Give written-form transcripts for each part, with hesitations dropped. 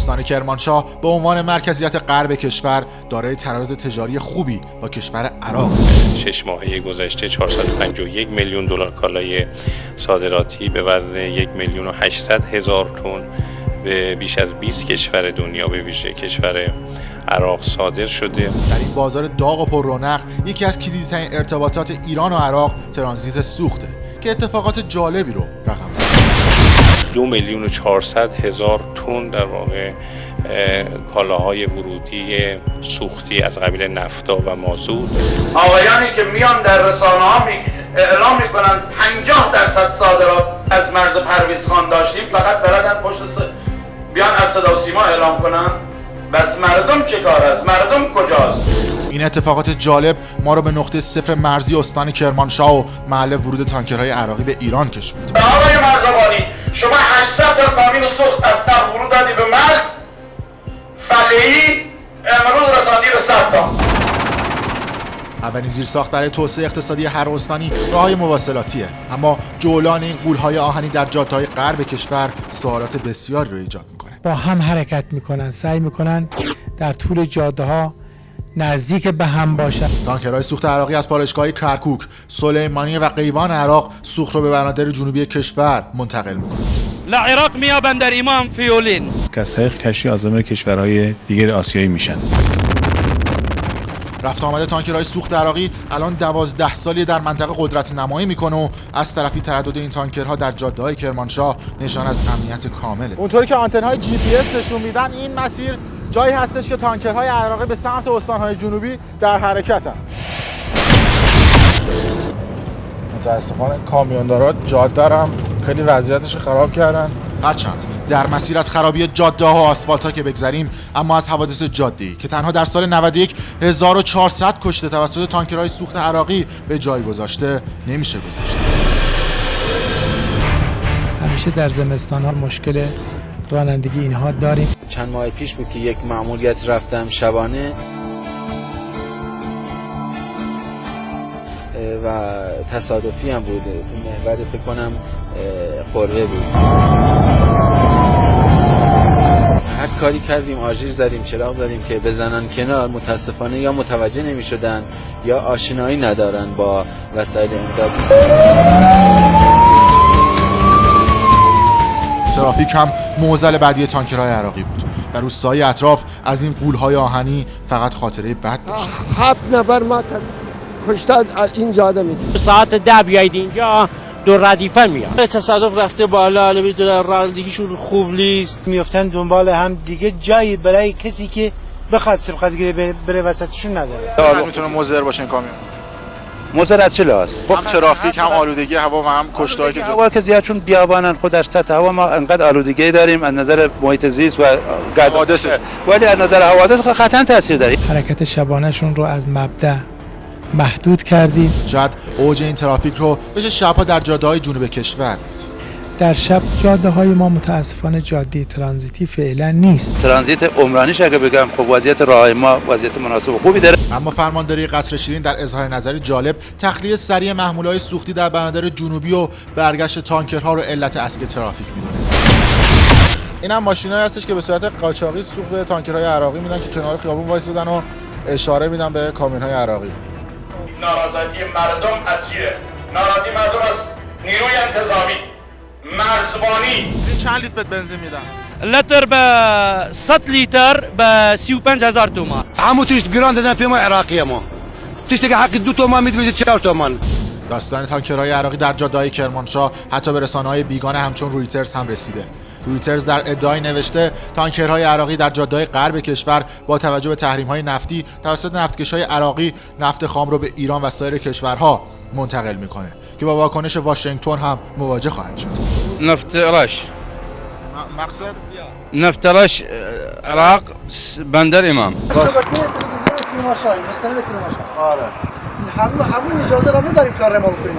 استان کرمانشاه به عنوان مرکزیت غرب کشور دارای تراز تجاری خوبی با کشور عراق. 6 ماهه گذشته 451 میلیون دلار کالای صادراتی به وزن 1,800,000 تن به بیش از 20 کشور دنیا به ویژه کشور عراق صادر شده. در این بازار داغ و پر رونق یکی از کلیدی‌ترین ارتباطات ایران و عراق ترانزیت سوخته که اتفاقات جالبی رو رقم زد. 2,400,000 تن در واقع کالاهای ورودی سوختی از قبیل نفتا و مازوت. آقایانی که میان در رسانه‌ها اعلام میکنن 50% صادرات از مرز پرویز خان داشتیم، فقط بلدن پشت بیان از صدا و سیما اعلام کنن. بس مردم چه کار است؟ مردم کجاست؟ این اتفاقات جالب ما رو به نقطه صفر مرزی استان کرمانشاه و محل ورود تانکرهای عراقی به ایران کشوند. آقای مرزبانی، شما 800 تا کامیون سوخت از قبل ورود دادی به مرز، فلهی امروز رساندی به 100 تا. اولین زیرساخت برای توسعه اقتصادی هر استانی راههای مواصلاتیه، اما جولان این غول‌های آهنی در جاده‌های غرب کشور سوالات بسیاری رو ایجاد میکنه. با هم حرکت میکنن، سعی میکنن در طول جاده‌ها نزدیک به هم باشن. تانکرهای سوخت عراقی از پالایشگاه کرکوک، سلیمانیه و قیوان عراق سوخت رو به بنادر جنوبی کشور منتقل میکنه. لعراق میابند در امام فیولین. کسای کشتی آزمای کشورهای دیگر آسیایی میشن. رفت آمده تانکرهای سوخت عراقی الان 12 سالی در منطقه قدرت نمایی میکنه و از طرفی تردد این تانکرها در جاده‌های کرمانشاه نشان از امنیت کامله. اونطوری که آنتن‌های GPS نشون میدن این مسیر جایی هستش که تانکرهای عراقی به سمت استان‌های جنوبی در حرکتن. متاسفانه کامیوندارا جاده رو هم خیلی وضعیتش خراب کردن. هرچند در مسیر از خرابی جاده‌ها و آسفالت‌ها که بگذریم، اما از حوادث جاده‌ای که تنها در سال 91 1400 کشته توسط تانکرهای سوخت عراقی به جای گذاشته نمیشه گذشت. همیشه در زمستان‌ها مشکل رانندگی اینها داریم. چند ماه پیش بود که یک مأموریت رفتم شبانه و تصادفی هم بود. تو محور فکر کنم قرعه بود. هر کاری کردیم، آژیر زدیم، چراغ زدیم که بزنن کنار، متاسفانه یا متوجه نمی شدن یا آشنایی ندارن با وسایل امداد. ترافیک هم معضل بعدی تانکرهای عراقی بود و روستاهای اطراف از این غول‌های آهنی فقط خاطره بد داشت. 7 نفر ما کشته از این جاده میدیم. ساعت 10 بیایید اینجا دو ردیفه میاد. تصادف رفته بالا، البته در رانندگیشون خوب نیست، میافتن دنبال هم دیگه، جایی برای کسی که بخواد سبقت گیری بره وسطشون نداره. میتونه مضر باشه این کامیون. مضر از چه لحاظ؟ هم ترافیک، هم آلودگی هوا و هم کشته‌ای که هوا که زیاد، چون بیابانن، خود در سطح هوا ما انقدر آلودگی داریم از نظر محیط زیست و حوادث، ولی از نظر حوادث قطعا تاثیر داره. حرکت شبانه‌شون رو از مبدأ محدود کردیم. شاید اوج این ترافیک رو بشه شبها در جاده‌های جنوب کشور دید. در شب جاده‌های ما متاسفانه جاده ترانزیتی فعلا نیست. ترانزیت عمرانیش اگه بگم خب وضعیت راه ما وضعیت مناسب و خوبی داره. اما فرمانداری قصر شیرین در اظهار نظری جالب تخلیه سریع محموله‌های سوختی در بندر جنوبی و برگشت تانکرها رو علت اصلی ترافیک می‌دونه. اینم ماشینایی هستش که به صورت قاچاقی سوخت به تانکرهای عراقی میدن که کنار خیابون وایسادن و اشاره میدن به کامیون‌های عراقی. ناراضی مردم از چیه؟ ناراضی مردم از نیروی انتظامی، مرزبانی. این چند لیتر بنزین میدن؟ لتر به 100 لیتر به 35,000 تومان. همون توش گران دادن پیما عراقی ما. توش دیگه حق 2 تومان میده 4 تومان. داستان تانکرهای عراقی در جاده‌های کرمانشاه حتی به رسانه‌های بیگانه همچون رویترز هم رسیده. رویترز در ادعای نوشته تانکرهای عراقی در جاده‌های غرب کشور با توجه به تحریم‌های نفتی توسط نفتکش‌های عراقی نفت خام رو به ایران و سایر کشورها منتقل می‌کنه که با واکنش واشنگتن هم مواجه خواهد شد. نفت راش مقصد نفت راش عراق بندر امام. آره. همون اجازه رو نداریم کار ما بکنیم.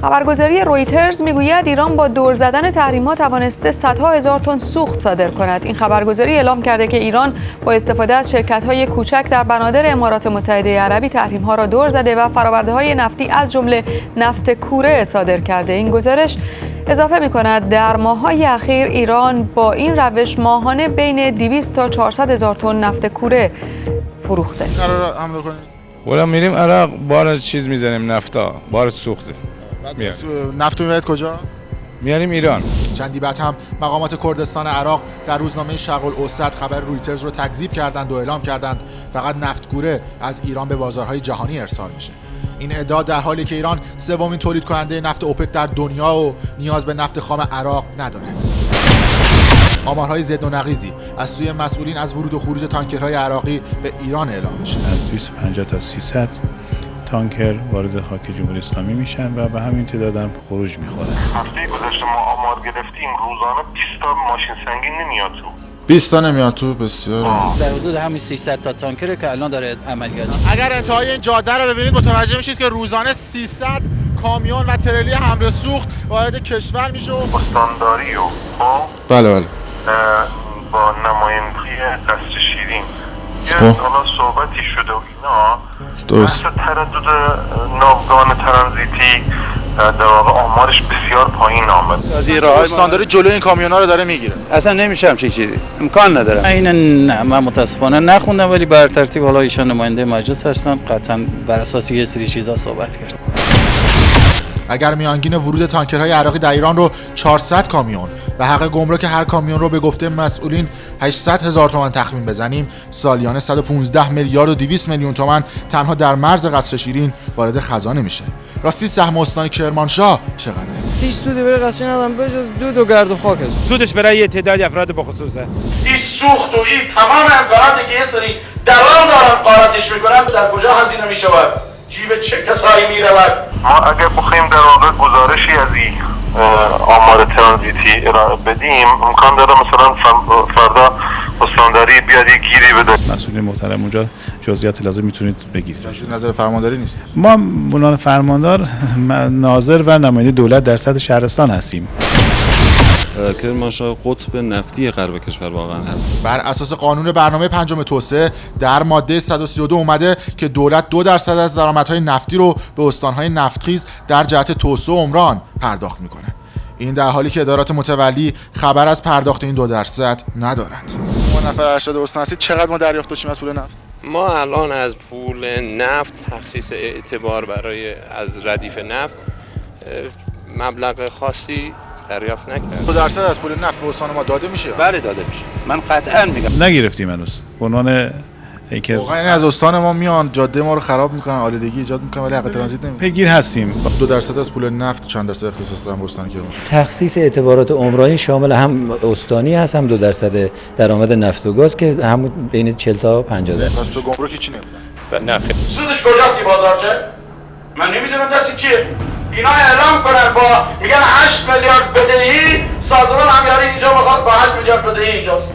خبرگزاری رویترز میگوید ایران با دور زدن تحریم‌ها توانسته صدها هزار تن سوخت صادر کند. این خبرگزاری اعلام کرده که ایران با استفاده از شرکت‌های کوچک در بنادر امارات متحده عربی تحریم‌ها را دور زده و فرآورده‌های نفتی از جمله نفت کوره صادر کرده. این گزارش اضافه می‌کند در ماه‌های اخیر ایران با این روش ماهانه بین 200 تا 400 هزار تن نفت کوره فروخته. قرار حمله کنید؟ ولی میریم عراق بار چیز میزنیم، نفتا بار سوخته. نفت میبرید کجا؟ میاریم ایران. چندی بعد هم مقامات کردستان عراق در روزنامه شرق الاوسط خبر رویترز رو تکذیب کردند و اعلام کردند فقط نفتگوره از ایران به بازارهای جهانی ارسال میشه. این ادعا در حالی که ایران سومین تولید کننده نفت اوپک در دنیا و نیاز به نفت خام عراق نداره. آمارهای ضد و نقیضی از سوی مسئولین از ورود و خروج تانکرهای عراقی به ایران اعلام میشه. از 250 تا 300 تانکر وارد خاک جمهوری اسلامی میشن و به همین تعداد هم خروج میخوره. هفته گذشته ما آمار گرفتیم روزانه 20 تا ماشین سنگین نمیاد تو. 20 تا نمیاد تو، بسیار. در حدود همین 300 تا تانکره که الان داره عملیات. اگر انتهای این جاده رو ببینید متوجه میشید که روزانه 300 کامیون و تریلی حمل سوخت وارد کشور میشه. استانداری و بله با نمایندگی قصر شیرین یه حالا صحبتی شده و اینا درست. بحث تردد ناوگان ترانزیتی در واقع آمارش بسیار پایین آمد. استانداری جلوی این کامیونا رو داره میگیره. اصلا نمیشه همچین چیزی، امکان نداره. اینه نه، من متاسفانه نخوندم ولی بر ترتیب حالا ایشان نماینده مجلس هستن، قطعا بر اساس یه سری چیزا صحبت کرد. اگر میانگین ورود تانکرهای عراقی در ایران رو 400 کامیون و حق گمرک هر کامیون رو به گفته مسئولین 800 هزار تومان تخمین بزنیم، سالیانه 115 میلیارد و 200 میلیون تومان تنها در مرز قصر شیرین وارد خزانه میشه. راستی سهم استان کرمانشاه چقدره؟ هیچ سودی برای قصر ندارم بجز دود و گرد و خاکش. سودش برای یه تعدادی افراد بخصوصه. این سوخت و این تمام امکاناتی که یه سری درآمد دارن قارتش میکنن در کجا هزینه میشود؟ جیب چه کسایی میرود؟ ما اگر بخوایم در واقع گزارشی از این آمار ترانزیتی ارائه بدیم امکان داره مثلا فردا استانداری بیاد یک گیری بده. مسئولین محترم اونجا جزئیات لازم میتونید بگیرید. نظر فرمانداری نیست. ما عنوان فرماندار ناظر و نماینده دولت در سطح شهرستان هستیم. کرمانشاه قطب نفتی غرب کشور واقعا هست. بر اساس قانون برنامه پنجم توسعه در ماده 132 اومده که دولت 2% از درآمدهای نفتی رو به استانهای نفتخیز در جهت توسعه و عمران پرداخت میکنه. این در حالی که ادارات متولی خبر از پرداخت این 2% ندارند. ما نفر ارشد استان هستید، چقدر ما دریافت داشتیم از پول نفت؟ ما الان از پول نفت تخصیص اعتبار برای از ردیف نفت مبلغ خاصی دریافت نکردیم. 2% از پول نفت به استان ما داده میشه؟ بله داده میشه. من قطعا میگم نگرفتیم هنوز. به عنوان اینکه واقعا از استان ما میان جاده ما رو خراب میکنن، آلودگی ایجاد میکنن ولی حق ترانزیت نمیدن. پیگیر هستیم. 2% از پول نفت چند درصد اختصاص دارن به استان کرمانشاه؟ تخصیص اعتبارات عمرانی شامل هم استانی هست هم 2% درآمد نفت و گاز که هم بین 40 تا 50%. پس تو گمرکی چی نمیدن؟ نه خیر. سودش کجاست بازارچه؟ من نمیدونم دستی کیه. اینا اعلام کنن با میگن 8 میلیارد بدهی، سازمان همیاری اینجا میخواد با 8 میلیارد بدهی اینجاست.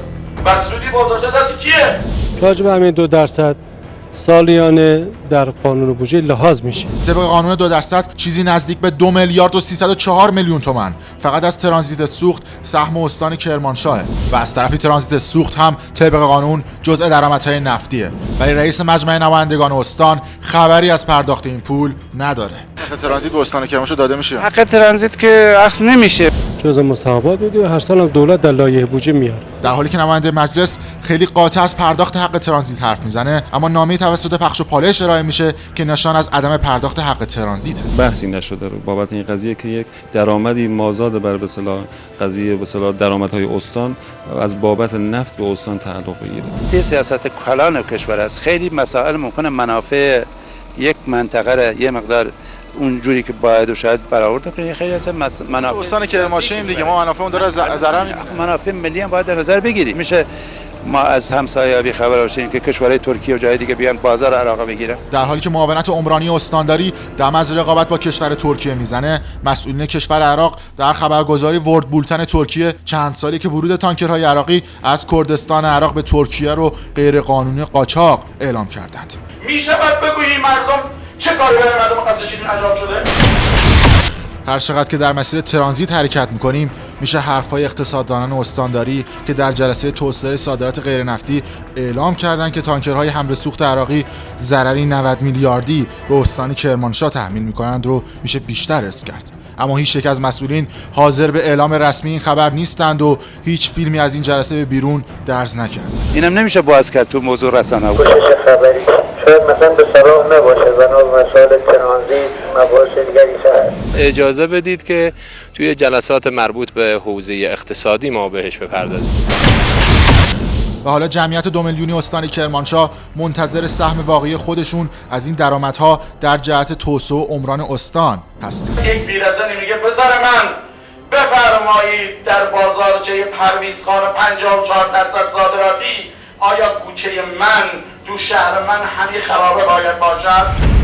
بس سودی بازارچه دستی کیه؟ راجع به همین 2% سالیانه در قانون بودجه لحاظ میشه. طبق قانون 2% چیزی نزدیک به 2 میلیارد و 304 میلیون تومان فقط از ترانزیت سوخت سهم استان کرمانشاهه و از طرفی ترانزیت سوخت هم طبق قانون جزء درآمدهای نفتیه، ولی رئیس مجمع نمایندگان استان خبری از پرداخت این پول نداره. حق ترانزیت به استان کرمانشاه داده میشه؟ حق ترانزیت که اخذ نمیشه. جزء مصوبات بوده و هر سال هم دولت در لایحه بودجه میاره. در حالی که نماینده مجلس خیلی قاطع از پرداخت حق ترانزیت حرف میزنه، اما نامه‌ای توسط پخش و پالایش ارائه میشه که نشان از عدم پرداخت حق ترانزیت. بحثی نشده رو بابت این قضیه که یک درآمدی مازاد بر به اصطلاح قضیه به اصطلاح درآمدهای استان از بابت نفت به استان تعلق بگیره. این سیاست کلان کشور است. خیلی مسائل ممکنه منافع یک منطقه را یه مقدار اونجوری که باید و شاید برآورده کنه. خیلی از منافع استان کرمانشاه دیگه ما منافع اون داره ضرر می‌کنه. منافع ملی هم باید در نظر بگیریم. میشه ما از همسایه‌ها بی‌خبر باشیم که کشورهای ترکیه و جای دیگه بیان بازار عراق بگیرن. در حالی که معاونت عمرانی استانداری دم از رقابت با کشور ترکیه میزنه، مسئولین کشور عراق در خبرگزاری ورد بولتن ترکیه چند سالی که ورود تانکرهای عراقی از کردستان عراق به ترکیه رو غیرقانونی قاچاق اعلام کردند. میشه بعد بگویی مردم چه کاری برای مردم قصر شیرین انجام شده؟ هر چقدر که در مسیر ترانزیت حرکت میکنیم میشه حرفهای اقتصاددانان استانداری که در جلسه توسعه صادرات غیر نفتی اعلام کردند که تانکرهای حمل سوخت عراقی ضرری 90 میلیاردی به استان کرمانشاه تحمیل میکنند رو میشه بیشتر ارث کرد. اما هیچ یک از مسئولین حاضر به اعلام رسمی این خبر نیستند و هیچ فیلمی از این جلسه به بیرون درز نکرد. اینم نمیشه باز کرد تو موضوع رسانه. خبری شاید مثلا به صلاح نباشه بنا به مسائل ترانزیت مباحث دیگری هست. اجازه بدید که توی جلسات مربوط به حوزه اقتصادی ما بهش بپردازیم. و حالا جمعیت 2 میلیونی استان کرمانشاه منتظر سهم واقعی خودشون از این درآمدها در جهت توسعه و عمران استان هستند. یک بیرزنی میگه پسر من بفرمایید در بازارچه پرویزخان 54% صادراتی آیا کوچه من تو شهر من همین خرابه باید باشد؟